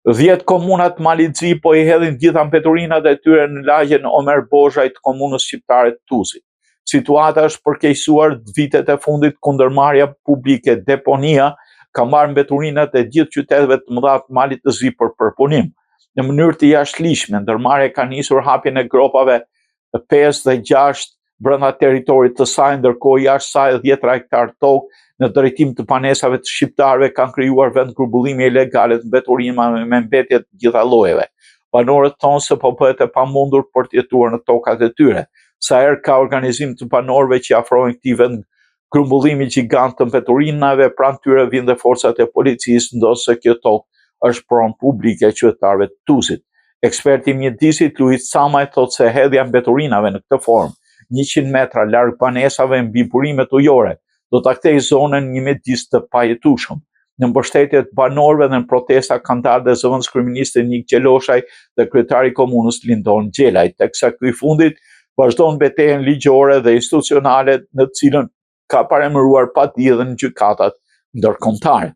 10 komunat Malizi po i hedhin gjitha mbeturinat e tyre në lagjen Omer Bozhaj të komunës shqiptare të Tuzit. Situata është përkeqësuar vitet e fundit kundërmarrja publike, deponia ka marrë mbeturinat e gjithë qyteteve të mëdha të Malit të Zi për përpunim. Në mënyrë të jashtëligjshme, ndërmarrja ka nisur hapjen e gropave 5 dhe 6 brenda territorit të saj, ndërkohë jashtë saj 10 hektar tokë në drejtim të panesave të shqiptarëve kanë krijuar vend grumbullimi ilegale të mbeturinave me mbetje të gjitha llojeve. Banorët thonë se po bëhet e pamundur për të jetuar në tokat e tyre. Sa herë ka organizim të banorëve që afrohen këtij vend grumbullimi gjigant të mbeturinave, pranë tyre vijnë dhe forcat e policisë, ndosë kjo tokë është pronë publike e qytetarëve të Tuzit. Eksperti i mjedisit Luiz Camaj thotë se hedhja mbeturinave në këtë formë 100 metra larg banesave mbi burimet ujore do ta kthejë zonën një mjedis të pajetueshëm. Në mbështetje të banorëve dhe në protesta kanë dalë dhe zëvendës kryeministri Nik Gjeloshaj dhe kryetari i komunës Lindon Gjelaj, teksa ky fundit vazhdon betejën ligjore dhe institucionale në të cilën ka paremëruar paditën në gjykatat ndërkombëtare.